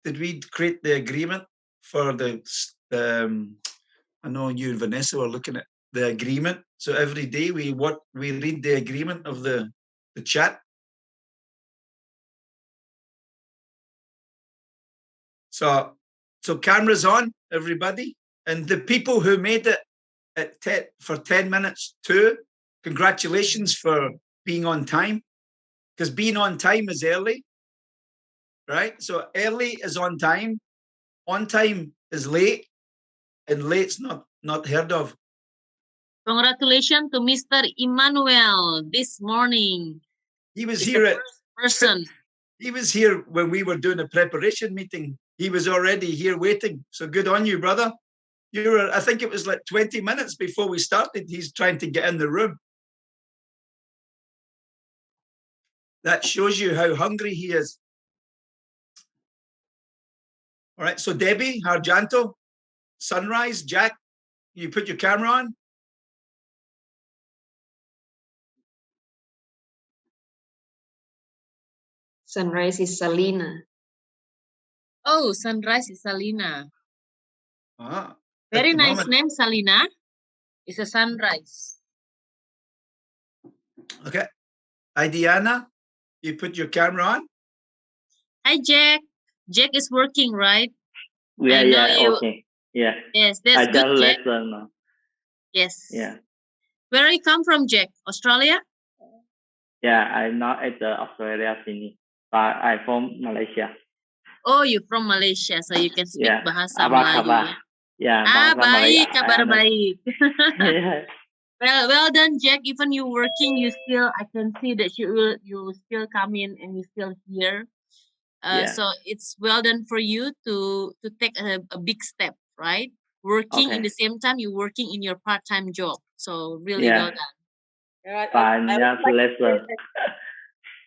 did we create the agreement for the I know you and Vanessa were looking at the agreement. So every day we read the agreement of the chat. So cameras on, everybody, and the people who made it for 10 minutes too. Congratulations for being on time, because being on time is early, right? So early is on time is late, and late's not heard of. Congratulations to Mr. Emmanuel this morning. He was here at person. He was here when we were doing a preparation meeting. He was already here waiting. So good on you, brother. I think it was like 20 minutes before we started. He's trying to get in the room. That shows you how hungry he is. All right. So Debbie, Harjanto, Sunrise, Jack, you put your camera on. Sunrise is Salina. Oh, Sunrise is Salina. Ah, very nice name, Salina. It's a sunrise. Okay. Hi, Diana. You put your camera on. Hi, Jack. Jack is working, right? Okay. Yeah. Yes, that's I good, Jack. Lesson. Yes. Yeah. Where are you come from, Jack? Australia? Yeah, I'm not at Australia, Sydney, but I'm from Malaysia. Oh, you're from Malaysia, so you can speak bahasa Apa Melayu. kabar? Ya, baik, kabar baik. Yeah. Well done, Jack. Even you working, I can see that you still come in and you still here. So it's well done for you to take a big step, right? Working in the same time, you're working in your part-time job. So really well done. Banyak lesson.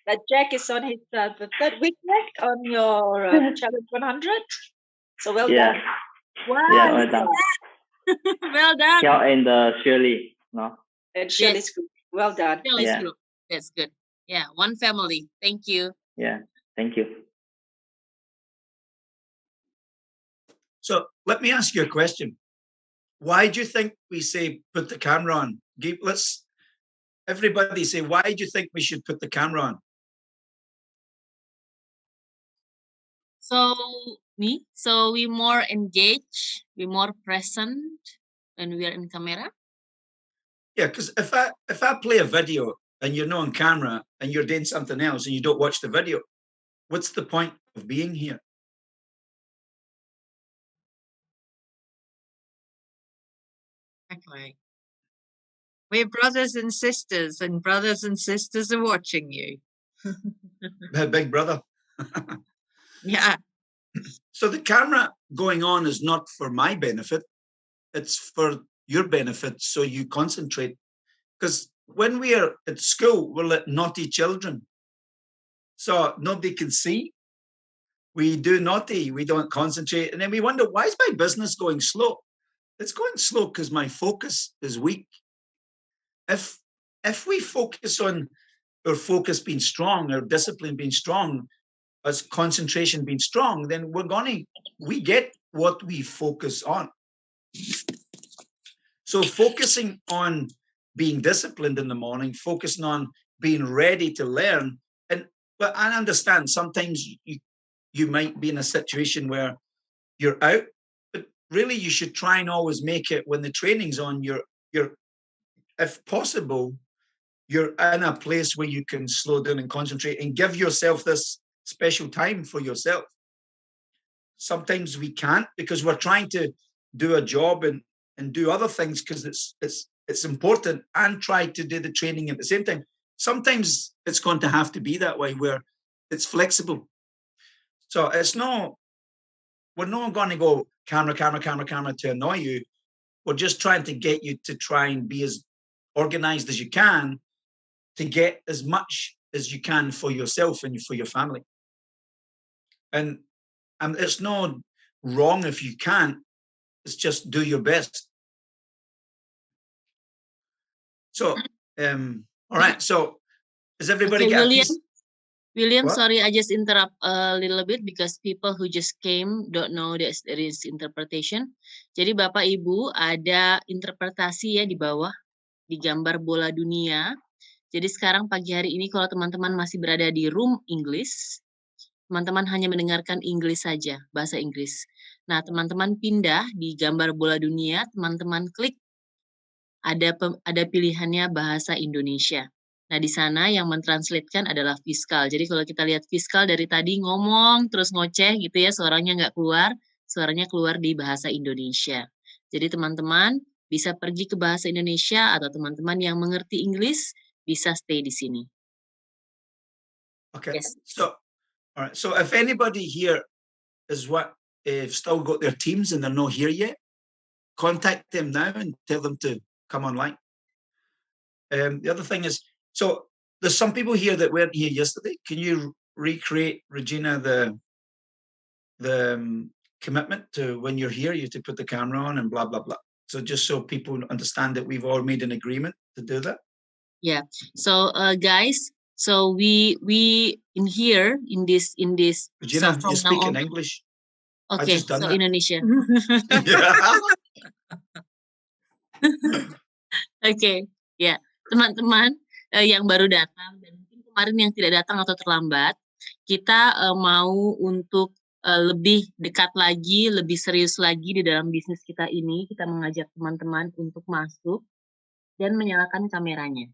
That Jack is on his the third week on your challenge 100. So well done. Wow. Yeah, well done. Well done. Yeah, and Shirley, no? And Shirley's group. Well done. Shirley's group. That's good. Yeah, one family. Thank you. Yeah, thank you. So let me ask you a question. Why do you think we say put the camera on? Let's everybody say, why do you think we should put the camera on? So we more engaged, we more present when we are in camera. Yeah, because if I play a video and you're not on camera and you're doing something else and you don't watch the video, what's the point of being here? Exactly. We're brothers and sisters are watching you. Big brother. Yeah. So the camera going on is not for my benefit. It's for your benefit, so you concentrate. Because when we are at school, we're like naughty children. So nobody can see. We do naughty, we don't concentrate. And then we wonder, why is my business going slow? It's going slow because my focus is weak. If we focus on our focus being strong, our discipline being strong, as concentration being strong, then we get what we focus on. So focusing on being disciplined in the morning, focusing on being ready to learn. But I understand sometimes you might be in a situation where you're out, but really you should try and always make it when the training's on, you're if possible, you're in a place where you can slow down and concentrate and give yourself this special time for yourself. Sometimes we can't because we're trying to do a job and do other things because it's important and try to do the training at the same time. Sometimes it's going to have to be that way where it's flexible. So we're not going to go camera to annoy you. We're just trying to get you to try and be as organized as you can to get as much as you can for yourself and for your family. And it's not wrong if you can't. It's just do your best. So, all right. So, is everybody got a piece? William, What? sorry, I just interrupt a little bit because people who just came don't know there is interpretation. Jadi Bapak Ibu ada interpretasi ya di bawah di gambar bola dunia. Jadi sekarang pagi hari ini kalau teman-teman masih berada di room English, teman-teman hanya mendengarkan Inggris saja, bahasa Inggris. Nah, teman-teman pindah di gambar bola dunia, teman-teman klik ada pilihannya bahasa Indonesia. Nah, di sana yang mentranslatekan adalah fiskal. Jadi kalau kita lihat fiskal dari tadi ngomong terus ngoceh gitu ya, suaranya nggak keluar, suaranya keluar di bahasa Indonesia. Jadi teman-teman bisa pergi ke bahasa Indonesia atau teman-teman yang mengerti Inggris bisa stay di sini. Okay. Yes. So, all right. So if anybody here is still got their teams and they're not here yet, contact them now and tell them to come online. The other thing is, so there's some people here that weren't here yesterday. Can you recreate, Regina, the commitment to when you're here, you have to put the camera on and blah, blah, blah. So just so people understand that we've all made an agreement to do that. Yeah. So guys, so we in here in this Regina, so you speak in on, English. okay, just done so that. Indonesia. Yeah. Oke, ya teman-teman yang baru datang dan mungkin kemarin yang tidak datang atau terlambat, kita mau untuk lebih dekat lagi, lebih serius lagi di dalam bisnis kita ini. Kita mengajak teman-teman untuk masuk dan menyalakan kameranya.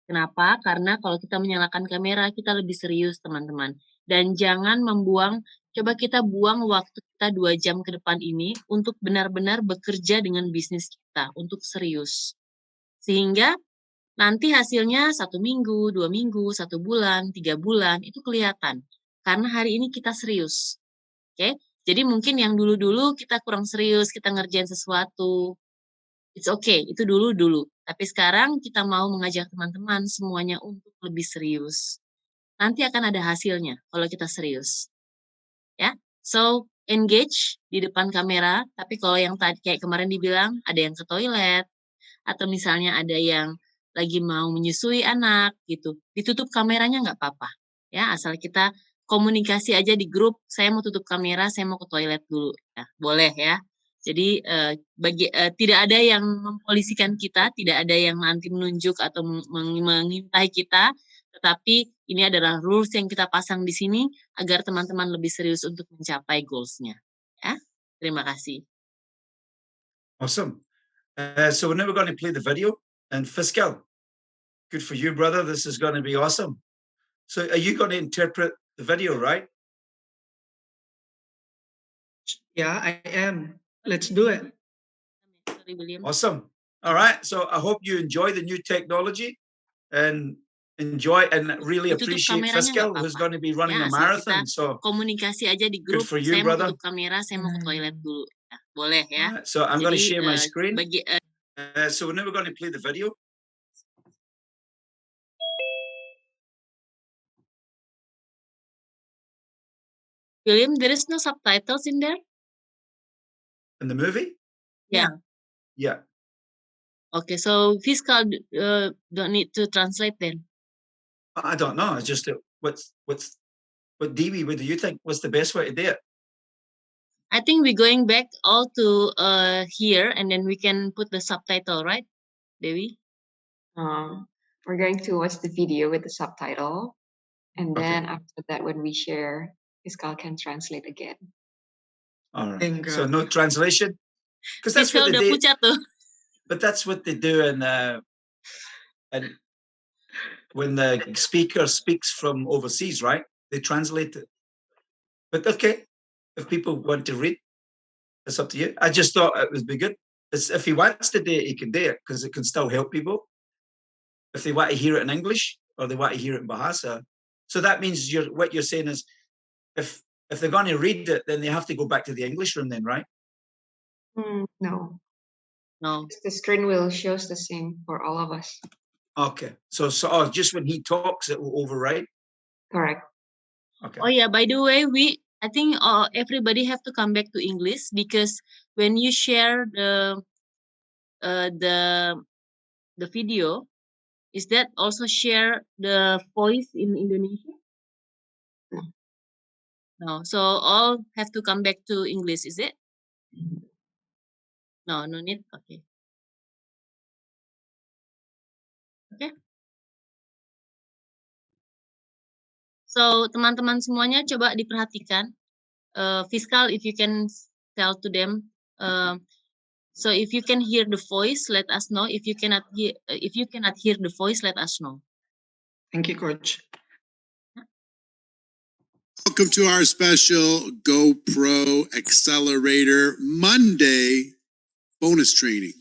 Kenapa? Karena kalau kita menyalakan kamera, kita lebih serius, teman-teman. Dan jangan coba kita buang waktu kita 2 jam ke depan ini untuk benar-benar bekerja dengan bisnis kita, untuk serius. Sehingga nanti hasilnya 1 minggu, 2 minggu, 1 bulan, 3 bulan, itu kelihatan. Karena hari ini kita serius. Oke? Jadi mungkin yang dulu-dulu kita kurang serius, kita ngerjain sesuatu. It's okay, itu dulu. Tapi sekarang kita mau mengajak teman-teman semuanya untuk lebih serius. Nanti akan ada hasilnya kalau kita serius. Ya, so engage di depan kamera. Tapi kalau yang tadi kayak kemarin dibilang ada yang ke toilet atau misalnya ada yang lagi mau menyusui anak gitu, ditutup kameranya nggak apa-apa. Ya, asal kita komunikasi aja di grup. Saya mau tutup kamera, saya mau ke toilet dulu. Ya, boleh ya. Jadi tidak ada yang mempolisikan kita, tidak ada yang nanti menunjuk atau mengintai kita, tetapi ini adalah rules yang kita pasang di sini agar teman-teman lebih serius untuk mencapai goals-nya. Ya, terima kasih. Awesome. So we're now going to play the video. And Fiscal, good for you, brother. This is going to be awesome. So are you going to interpret the video, right? Yeah, I am. Let's do it. Sorry, William. Awesome. All right. So I hope you enjoy the new technology and enjoy and really appreciate Fiscal, who's going to be running a marathon. So komunikasi aja di grup. Good for you, saya brother. mau tutup kamera, saya mau ke toilet dulu. Ya, boleh ya. Right, so I'm going to share my screen. So now we're going to play the video. William, there is no subtitles in there? In the movie? Yeah. Yeah. Okay, so Fiscal don't need to translate then. I don't know. It's just what Dee, what do you think? What's the best way to do it? I think we're going back all to here and then we can put the subtitle, right, Dewi? We're going to watch the video with the subtitle, and then after that, when we share, Fiscal can translate again. All right. So no translation, because that's what they do. But that's what they do, and when the speaker speaks from overseas, right? They translate it. But okay, if people want to read, it's up to you. I just thought it would be good. If he wants to do it, he can do it because it can still help people. If they want to hear it in English or they want to hear it in Bahasa, so that means what you're saying is, if they're going to read it, then they have to go back to the English room, then, right? No. No. The screen will show the same for all of us. Okay. So just when he talks, it will override. Correct. Okay. Oh yeah. By the way, I think everybody have to come back to English because when you share the video, is that also share the voice in Indonesia? No. So all have to come back to English, is it? No, no need. Okay. Okay. So teman-teman semuanya coba diperhatikan. Fiskal, if you can tell to them. So if you can hear the voice, let us know. If you cannot hear the voice, let us know. Thank you, Coach. Welcome to our special GoPro Accelerator Monday bonus training.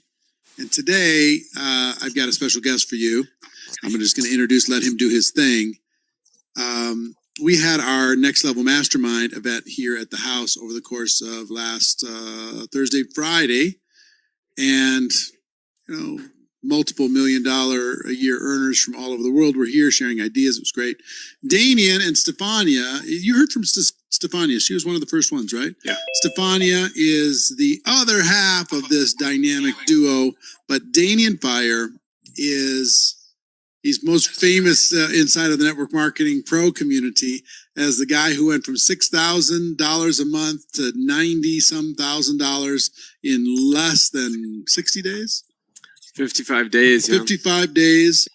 And today, I've got a special guest for you. I'm just going to let him do his thing. We had our next level mastermind event here at the house over the course of last Thursday, Friday. And, multiple $1 million a year earners from all over the world were here sharing ideas. It was great. Danien and Stefania, you heard from Stefania. She was one of the first ones, right? Yeah. Stefania is the other half of this dynamic duo, but Danien Freier he's most famous inside of the network marketing pro community as the guy who went from $6,000 a month to $90-some thousand in less than 60 days. 55 days. Yeah. 55 days,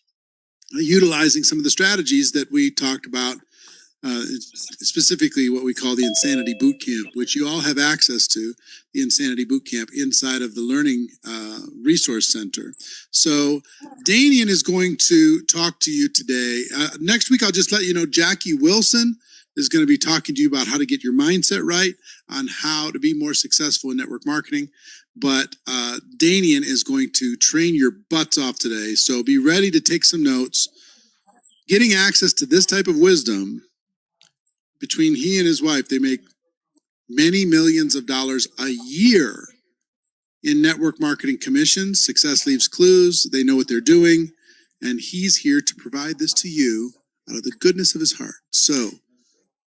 utilizing some of the strategies that we talked about, specifically what we call the Insanity Bootcamp, which you all have access to, the Insanity Bootcamp inside of the Learning Resource Center. So Danien is going to talk to you today. Next week, I'll just let you know, Jackie Wilson is going to be talking to you about how to get your mindset right on how to be more successful in network marketing. But Danien is going to train your butts off today. So be ready to take some notes. Getting access to this type of wisdom, between he and his wife, they make many millions of dollars a year in network marketing commissions. Success leaves clues. They know what they're doing. And he's here to provide this to you out of the goodness of his heart. So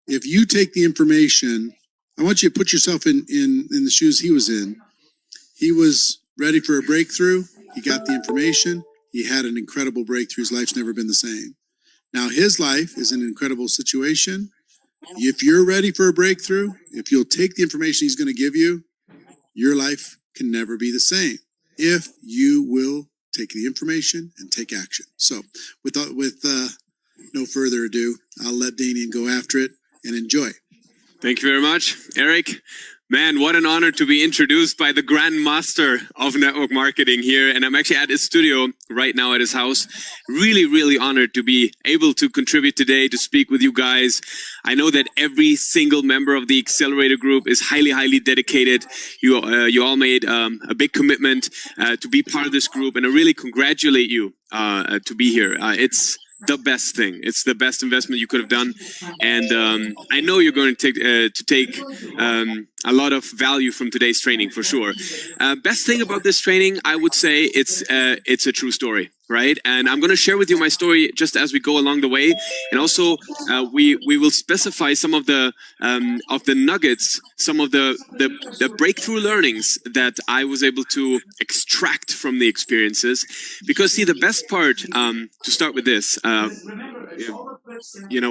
if you take the information, I want you to put yourself in the shoes he was in. He was ready for a breakthrough. He got the information. He had an incredible breakthrough. His life's never been the same. Now his life is an incredible situation. If you're ready for a breakthrough, if you'll take the information he's going to give you, your life can never be the same if you will take the information and take action. So with no further ado, I'll let Danien go after it and enjoy. Thank you very much, Eric. Man, what an honor to be introduced by the Grand Master of Network Marketing here. And I'm actually at his studio right now at his house. Really, really honored to be able to contribute today, to speak with you guys. I know that every single member of the Accelerator Group is highly, highly dedicated. You all made a big commitment to be part of this group. And I really congratulate you to be here. It's the best thing. It's the best investment you could have done, and I know you're going to take a lot of value from today's training for sure. Best thing about this training, I would say, it's a true story, right? And I'm going to share with you my story just as we go along the way, and also we will specify some of the nuggets, some of the breakthrough learnings that I was able to extract from the experiences. Because see, the best part, to start with this,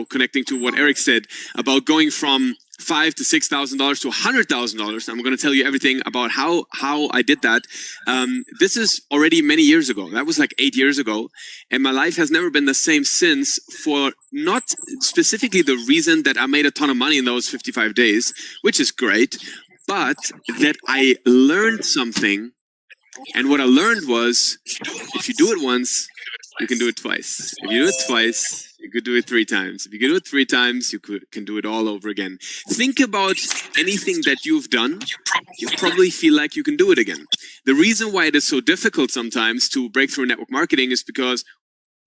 connecting to what Eric said about going from $5,000 to $6,000 to $100,000. I'm going to tell you everything about how I did that. This is already many years ago. That was like 8 years ago. And my life has never been the same since, for not specifically the reason that I made a ton of money in those 55 days, which is great, but that I learned something. And what I learned was, if you do it once, you can do it twice. If you do it twice, you could do it 3 times. If you can do it 3 times, you can do it all over again. Think about anything that you've done. You probably feel like you can do it again. The reason why it is so difficult sometimes to break through network marketing is because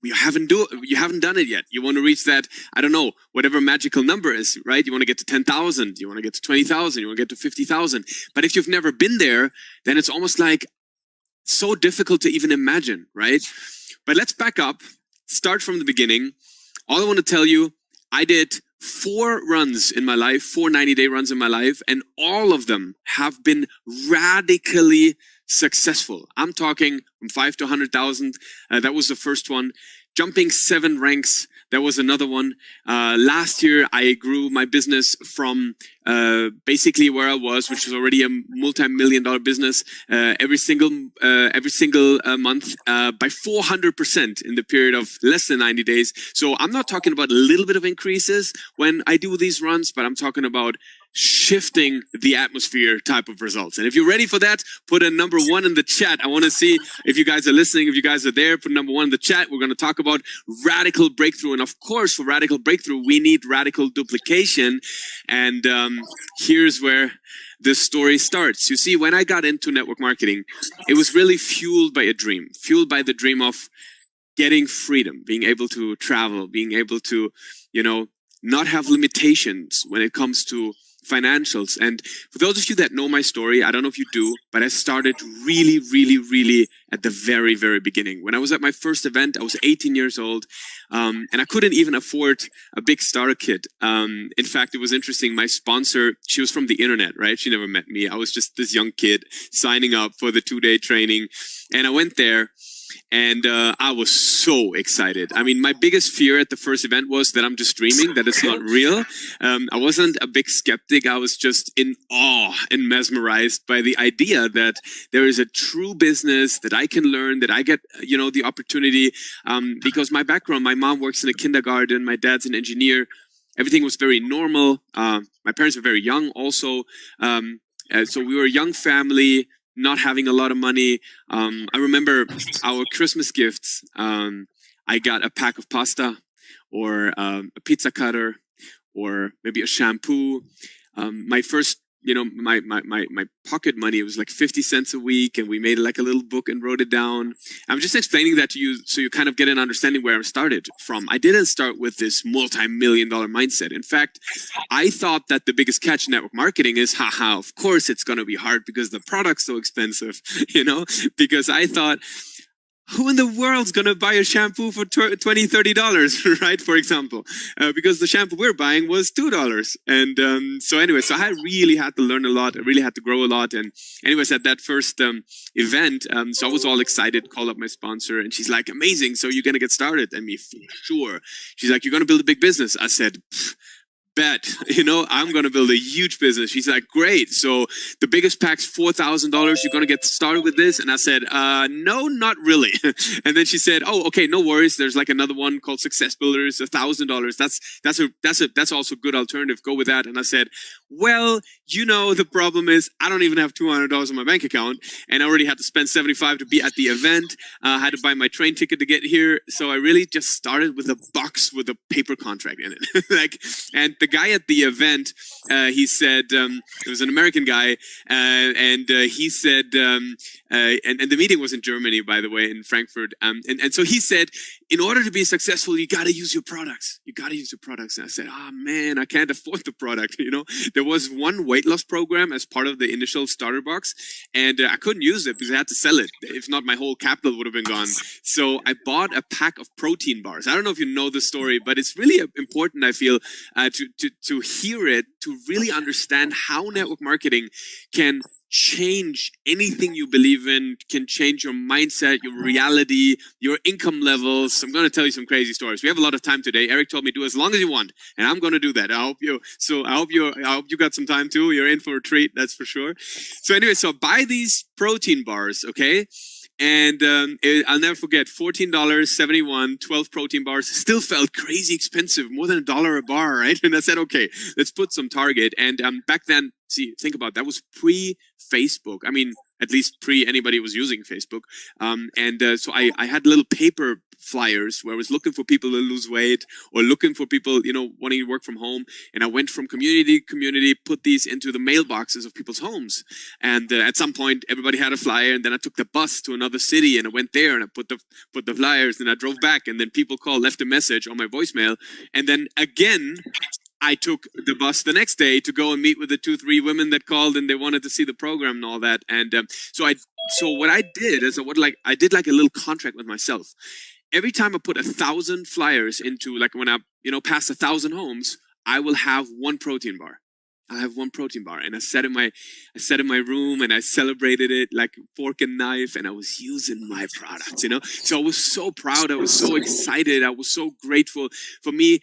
you haven't done it yet. You want to reach that, I don't know, whatever magical number is, right? You want to get to 10,000. You want to get to 20,000. You want to get to 50,000. But if you've never been there, then it's almost like so difficult to even imagine, right? But let's back up, start from the beginning. All I want to tell you, I did 4 runs in my life, 4 90-day runs in my life, and all of them have been radically successful. I'm talking from 5 to 100,000. That was the first one. Jumping 7 ranks That was another one. Last year, I grew my business from basically where I was, which was already a multi-million-dollar business, every single month by 400% in the period of less than 90 days. So I'm not talking about a little bit of increases when I do these runs, but I'm talking about shifting the atmosphere type of results. And if you're ready for that, put a number 1 in the chat. I want to see if you guys are listening, if you guys are there, put number 1 in the chat. We're going to talk about radical breakthrough. And of course, for radical breakthrough, we need radical duplication. And here's where the story starts. You see, when I got into network marketing, it was really fueled by a dream, fueled by the dream of getting freedom, being able to travel, being able to, not have limitations when it comes to financials. And for those of you that know my story, I don't know if you do, but I started really, really, really at the very, very beginning. When I was at my first event, I was 18 years old, and I couldn't even afford a big starter kit. In fact, it was interesting. My sponsor, she was from the internet, right? She never met me. I was just this young kid signing up for the 2-day training. And I went there. And I was so excited. I mean, my biggest fear at the first event was that I'm just dreaming, that it's not real. I wasn't a big skeptic. I was just in awe and mesmerized by the idea that there is a true business that I can learn, that I get, the opportunity. Because my background, my mom works in a kindergarten, my dad's an engineer. Everything was very normal. My parents were very young also. So we were a young family, not having a lot of money. I remember our Christmas gifts. I got a pack of pasta or a pizza cutter or maybe a shampoo. My first, my pocket money, it was like 50 cents a week, and we made like a little book and wrote it down. I'm just explaining that to you so you kind of get an understanding where I started from. I didn't start with this multi-million-dollar mindset. In fact, I thought that the biggest catch in network marketing is, of course it's going to be hard because the product's so expensive, because I thought, who in the world's going to buy a shampoo for $20, $30, right? For example, because the shampoo we're buying was $2. And so I really had to learn a lot. I really had to grow a lot. And anyways, at that first event, so I was all excited, called up my sponsor, and she's like, amazing. So you're going to get started? And me, for sure. She's like, you're going to build a big business. I said, bet, I'm going to build a huge business. She's like, great. So the biggest pack's $4,000. You're going to get started with this? And I said, no, not really. And then she said, oh, okay, no worries. There's like another one called Success Builders, $1,000. That's also a good alternative. Go with that. And I said, well, the problem is I don't even have $200 in my bank account, and I already had to spend $75 to be at the event. I had to buy my train ticket to get here. So I really just started with a box with a paper contract in it. And the guy at the event, he said, it was an American guy, and he said, and the meeting was in Germany, by the way, in Frankfurt. And so he said, in order to be successful, you got to use your products. You got to use your products. And I said, man, I can't afford the product. There was one weight loss program as part of the initial starter box, and I couldn't use it because I had to sell it. If not, my whole capital would have been gone. So I bought a pack of protein bars. I don't know if you know the story, but it's really important, I feel, to hear it, to really understand how network marketing can change anything you believe in, can change your mindset, your reality, your income levels. I'm going to tell you some crazy stories. We have a lot of time today. Eric told me do as long as you want, and I'm going to do that. I hope you got some time too. You're in for a treat, that's for sure. So anyway, so buy these protein bars, okay? And I'll never forget, $14.71, 12 protein bars. Still felt crazy expensive, more than $1 a bar, right? And I said, okay, let's put some target. And back then, think about it, that was pre-Facebook. I mean, at least anybody was using Facebook. So I had little paper flyers where I was looking for people to lose weight or looking for people, wanting to work from home. And I went from community to community, put these into the mailboxes of people's homes. And at some point, everybody had a flyer. And then I took the bus to another city and I went there and I put the flyers and I drove back. And then people left a message on my voicemail. And then again, I took the bus the next day to go and meet with the 2-3 women that called and they wanted to see the program and all that. And so what I did is I did like a little contract with myself. Every time I put 1,000 flyers into, like when I pass 1,000 homes, I will have one protein bar. I'll have one protein bar. And I sat in my room and I celebrated it like fork and knife, and I was using my products, you know? So I was so proud. I was so excited. I was so grateful. For me,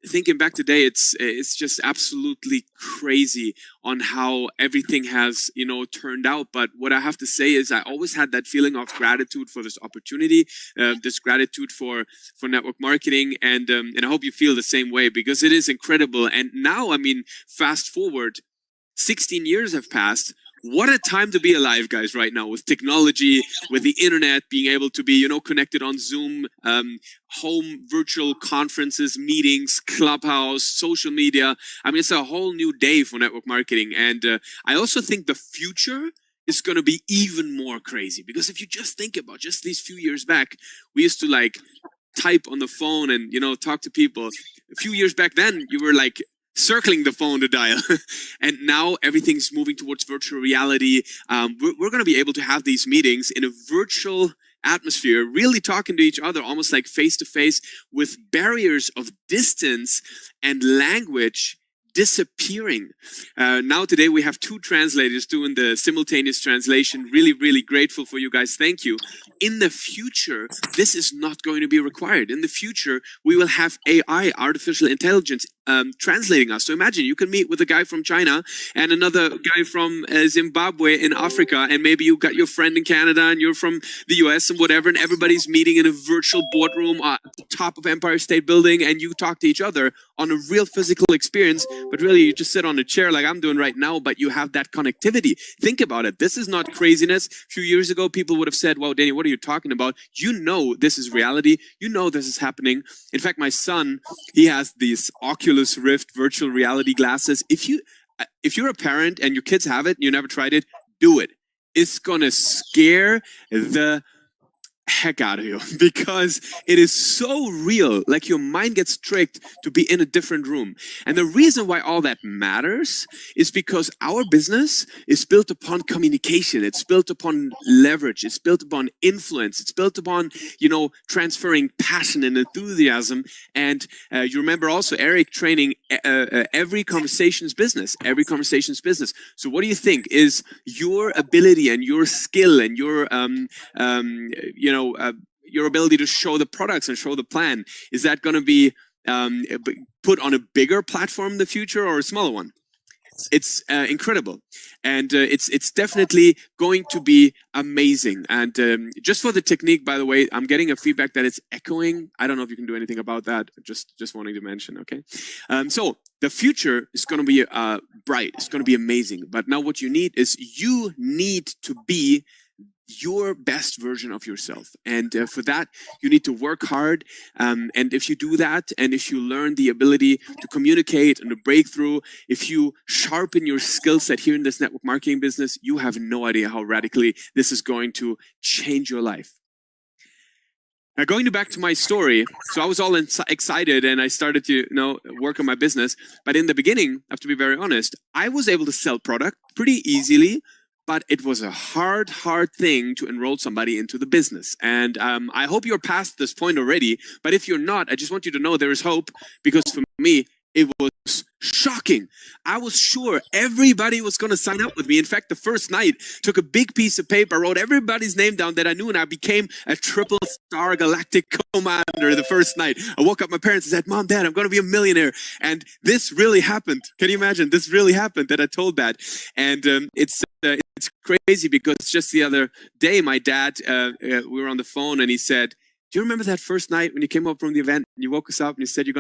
thinking back today, it's just absolutely crazy on how everything has, you know, turned out. But what I have to say is I always had that feeling of gratitude for this opportunity, this gratitude for network marketing. And I hope you feel the same way, because it is incredible. And now, I mean, fast forward, 16 years have passed. What a time to be alive, guys, right now, with technology, with the internet, being able to be, you know, connected on Zoom, home virtual conferences, meetings, Clubhouse, social media. I mean, it's a whole new day for network marketing. And I also think the future is going to be even more crazy, because if you just think about just these few years back, we used to like type on the phone and, you know, talk to people. A few years back then, you were like circling the phone to dial. And now everything's moving towards virtual reality. We're going to be able to have these meetings in a virtual atmosphere, really talking to each other, almost like face to face, with barriers of distance and language disappearing. Now today we have 2 translators doing the simultaneous translation. Really, really grateful for you guys. Thank you. In the future, this is not going to be required. In the future, we will have AI, artificial intelligence, translating us. So imagine you can meet with a guy from China and another guy from Zimbabwe in Africa, and maybe you got your friend in Canada and you're from the US and whatever, and everybody's meeting in a virtual boardroom at the top of Empire State Building, and you talk to each other on a real physical experience, but really you just sit on a chair like I'm doing right now, but you have that connectivity. Think about it. This is not craziness. A few years ago, people would have said, "Wow, Danny, what are you talking about?" You know this is reality. You know this is happening. In fact, my son, he has these Oculus Rift virtual reality glasses. If you're a parent and your kids have it and you never tried it, do it. It's gonna scare the heck out of you, because it is so real. Like your mind gets tricked to be in a different room. And the reason why all that matters is because our business is built upon communication. It's built upon leverage. It's built upon influence. It's built upon, you know, transferring passion and enthusiasm. And you remember also Eric training every conversation's business. Every conversation's business. So what do you think is your ability and your skill and your your ability to show the products and show the plan? Is that going to be put on a bigger platform in the future or a smaller one? It's incredible, and it's definitely going to be amazing. And just for the technique, by the way, I'm getting a feedback that it's echoing. I don't know if you can do anything about that. Just wanting to mention, okay? So the future is going to be bright. It's going to be amazing. But now what you need to be your best version of yourself. And for that, you need to work hard. And if you do that, and if you learn the ability to communicate and to break through, if you sharpen your skill set here in this network marketing business, you have no idea how radically this is going to change your life. Now, going back to my story, so I was all excited and I started to, work on my business. But in the beginning, I have to be very honest, I was able to sell product pretty easily, but it was a hard thing to enroll somebody into the business. And I hope you're past this point already. But if you're not, I just want you to know there is hope, because for me, it was shocking. I was sure everybody was going to sign up with me. In fact, the first night, took a big piece of paper, wrote everybody's name down that I knew, and I became a 3-star galactic commander the first night. I woke up my parents and said, "Mom, Dad, I'm going to be a millionaire." And this really happened. Can you imagine? This really happened that I told that. And it's crazy, because just the other day, my dad, we were on the phone and he said, "Do you remember that first night when you came up from the event and you woke us up and you said you're going